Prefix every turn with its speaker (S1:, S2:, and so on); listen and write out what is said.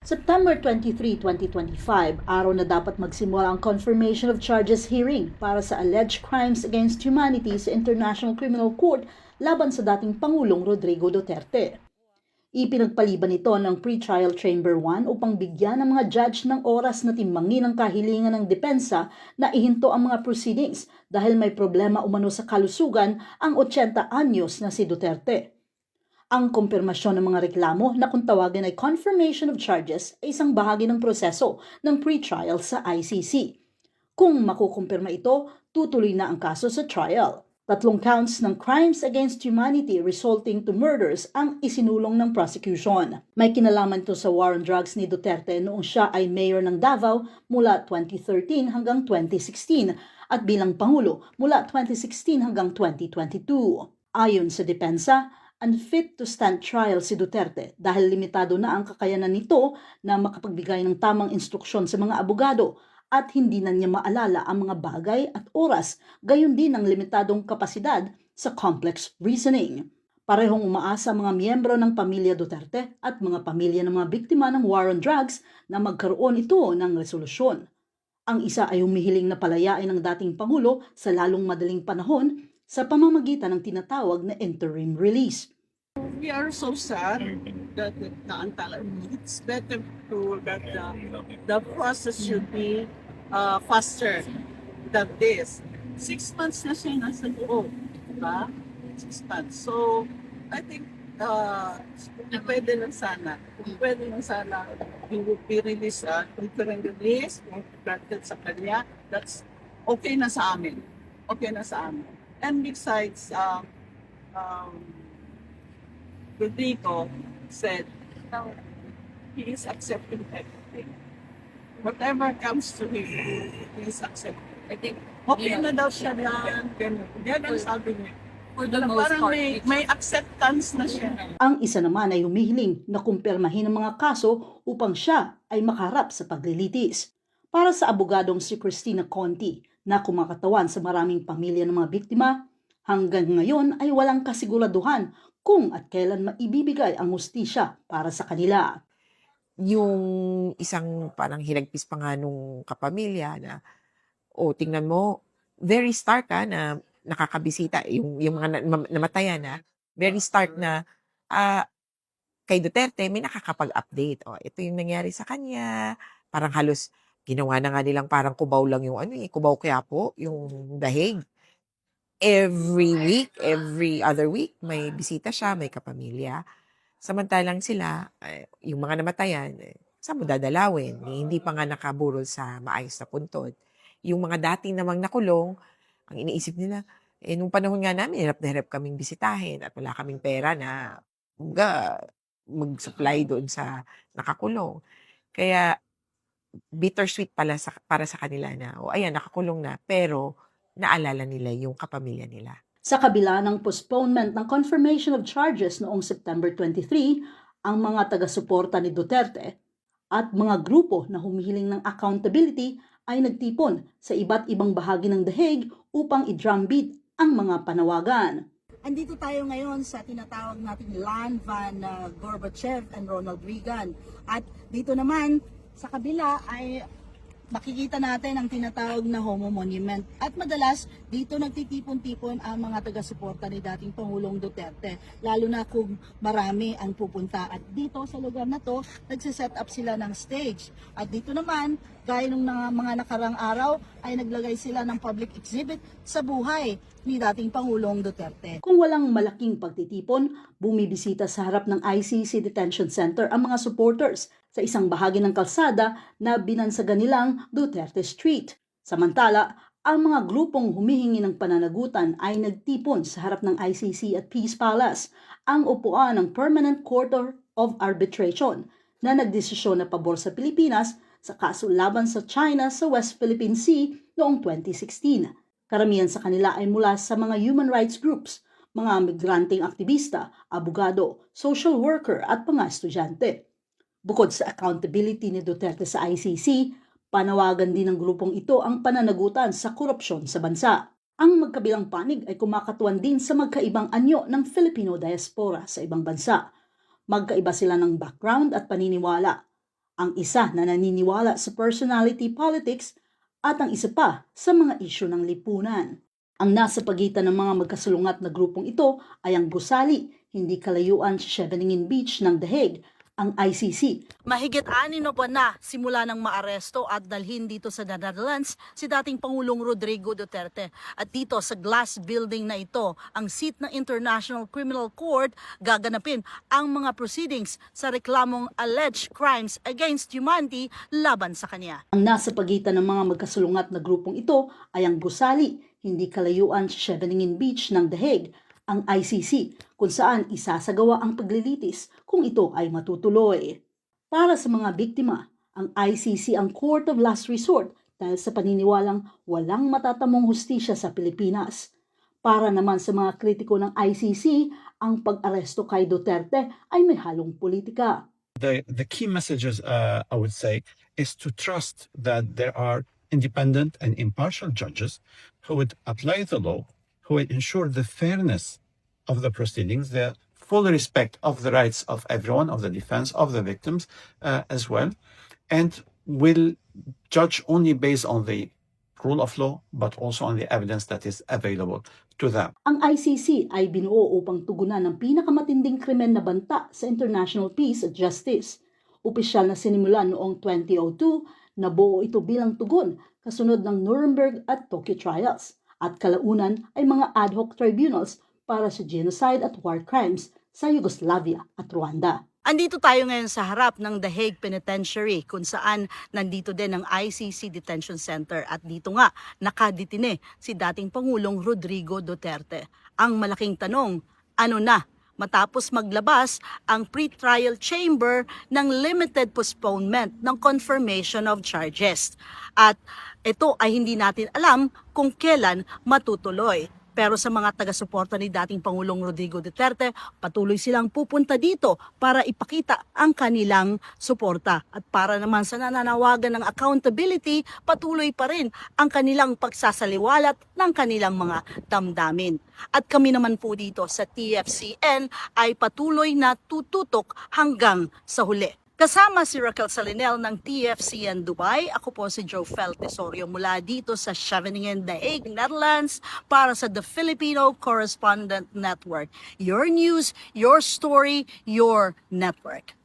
S1: September 23, 2025, araw na dapat magsimula ang confirmation of charges hearing para sa alleged crimes against humanity sa International Criminal Court laban sa dating Pangulong Rodrigo Duterte. Ipinagpaliban ito ng Pre-Trial Chamber 1 upang bigyan ng mga judge ng oras na timbangin ang kahilingan ng depensa na ihinto ang mga proceedings dahil may problema umano sa kalusugan ang 80 anyos na si Duterte. Ang kumpirmasyon ng mga reklamo na kung tawagin ay confirmation of charges ay isang bahagi ng proseso ng pre-trial sa ICC. Kung makukumpirma ito, tutuloy na ang kaso sa trial. 3 counts ng crimes against humanity resulting to murders ang isinulong ng prosecution. May kinalaman ito sa war on drugs ni Duterte noong siya ay mayor ng Davao mula 2013 hanggang 2016 at bilang Pangulo mula 2016 hanggang 2022. Ayon sa depensa, unfit to stand trial si Duterte dahil limitado na ang kakayanan nito na makapagbigay ng tamang instruksyon sa mga abogado at hindi na niya maalala ang mga bagay at oras, gayon din ang limitadong kapasidad sa complex reasoning. Parehong umaasa mga miyembro ng pamilya Duterte at mga pamilya ng mga biktima ng war on drugs na magkaroon ito ng resolusyon. Ang isa ay humihiling na palayain ng dating Pangulo sa lalong madaling panahon sa pamamagitan ng tinatawag na interim release.
S2: We are so sad that naantala. It's better to that the process should be faster than this. 6 months na siya nasa loob, diba? 6 months. So, I think kung pwede lang sana, he would be released, interim release, granted sa kanya, that's okay na sa amin. Okay na sa amin. And besides, Rodrigo said, no, he is accepting everything. Whatever comes to him, he is accepting. I think, okay na daw siya yan. Yan ang sabi niya. Parang may acceptance na siya.
S1: Ang isa naman ay humihiling na kumpirmahin ang mga kaso upang siya ay makaharap sa paglilitis. Para sa abogadong si Cristina Conti na kumakatawan sa maraming pamilya ng mga biktima, hanggang ngayon ay walang kasiguraduhan kung at kailan maibibigay ang hustisya para sa kanila.
S3: Yung isang parang hinagpis pa nga nung kapamilya na, tingnan mo, very stark na nakakabisita, yung mga namatayan na, very stark na kay Duterte may nakakapag-update. Ito yung nangyari sa kanya, parang halos ginawa na nga nilang parang kubaw lang yung kubaw Quiapo, yung dahig. Every week, every other week, may bisita siya, may kapamilya. Samantalang sila, yung mga namatayan, saan mo dadalawin? Hindi pa nga nakaburol sa maayos na puntod. Yung mga dating namang nakulong, ang iniisip nila, nung panahon nga namin, hirap na hirap kaming bisitahin at wala kaming pera na mag-supply doon sa nakakulong. Kaya, bittersweet para sa kanila na, ayan, nakakulong na, pero naalala nila yung kapamilya nila.
S1: Sa kabila ng postponement ng confirmation of charges noong September 23, ang mga taga-suporta ni Duterte at mga grupo na humihiling ng accountability ay nagtipon sa iba't ibang bahagi ng dahig upang i-drumbeat ang mga panawagan. Andito tayo ngayon sa tinatawag nating Land Van Gorbachev and Ronald Reagan. At dito naman sa kabila ay makikita natin ang tinatawag na Homo Monument. At madalas, dito nagtitipon-tipon ang mga taga-suporta ni dating Pangulong Duterte. Lalo na kung marami ang pupunta. At dito sa lugar na to, nagsiset up sila ng stage. At dito naman, gaya ng mga nakarang araw, ay naglagay sila ng public exhibit sa buhay ni dating Pangulong Duterte. Kung walang malaking pagtitipon, bumibisita sa harap ng ICC Detention Center ang mga supporters sa isang bahagi ng kalsada na binansagan nilang Duterte Street. Samantala, ang mga grupong humihingi ng pananagutan ay nagtipon sa harap ng ICC at Peace Palace, ang upuan ng Permanent Court of Arbitration na nagdesisyon na pabor sa Pilipinas sa kaso laban sa China sa West Philippine Sea noong 2016. Karamihan sa kanila ay mula sa mga human rights groups, mga migranteng aktivista, abogado, social worker at mga estudyante. Bukod sa accountability ni Duterte sa ICC, panawagan din ng grupong ito ang pananagutan sa korupsyon sa bansa. Ang magkabilang panig ay kumakatuan din sa magkaibang anyo ng Filipino diaspora sa ibang bansa. Magkaiba sila ng background at paniniwala. ang isa na naniniwala sa personality politics at ang isa pa sa mga isyu ng lipunan. Ang nasa pagitan ng mga magkasalungat na grupong ito ay ang gusali, hindi kalayuan sa Scheveningen Beach ng The Hague, ang ICC. Mahigit 6 na buwan na simula ng maaresto at dalhin dito sa Netherlands si dating Pangulong Rodrigo Duterte. At dito sa glass building na ito, ang seat ng International Criminal Court, gaganapin ang mga proceedings sa reklamong alleged crimes against humanity laban sa kanya. Ang nasa pagitan ng mga magkasalungat na grupong ito ay ang gusali, hindi kalayuan sa Scheveningen Beach ng The Hague, ang ICC, kung saan isasagawa ang paglilitis kung ito ay matutuloy. Para sa mga biktima, ang ICC ang court of last resort dahil sa paniniwalang walang matatamong hustisya sa Pilipinas. Para naman sa mga kritiko ng ICC, ang pag-aresto kay Duterte ay may halong politika.
S4: The key messages, I would say, is to trust that there are independent and impartial judges who would apply the law, who would ensure the fairness of the proceedings, the full respect of the rights of everyone, of the defense, of the victims as well, and will judge only based on the rule of law, but also on the evidence that is available to them.
S1: Ang ICC ay binuo upang tugunan ng pinakamatinding krimen na banta sa international peace at justice. Opisyal na sinimulan noong 2002, nabuo ito bilang tugon kasunod ng Nuremberg at Tokyo trials. At kalaunan ay mga ad hoc tribunals para sa genocide at war crimes sa Yugoslavia at Rwanda. Andito tayo ngayon sa harap ng The Hague Penitentiary kung saan nandito din ang ICC Detention Center at dito nga nakadetine si dating Pangulong Rodrigo Duterte. Ang malaking tanong, ano na matapos maglabas ang pre-trial chamber ng limited postponement ng confirmation of charges. At ito ay hindi natin alam kung kailan matutuloy. Pero sa mga taga-suporta ni dating Pangulong Rodrigo Duterte, patuloy silang pupunta dito para ipakita ang kanilang suporta. At para naman sa nananawagan ng accountability, patuloy pa rin ang kanilang pagsasaliwalat ng kanilang mga damdamin. At kami naman po dito sa TFCN ay patuloy na tututok hanggang sa huli. Kasama si Raquel Salinel ng TFCN Dubai. Ako po si Jofel Tesorio mula dito sa Scheveningen, The Hague, Netherlands para sa The Filipino Correspondent Network. Your news, your story, your network.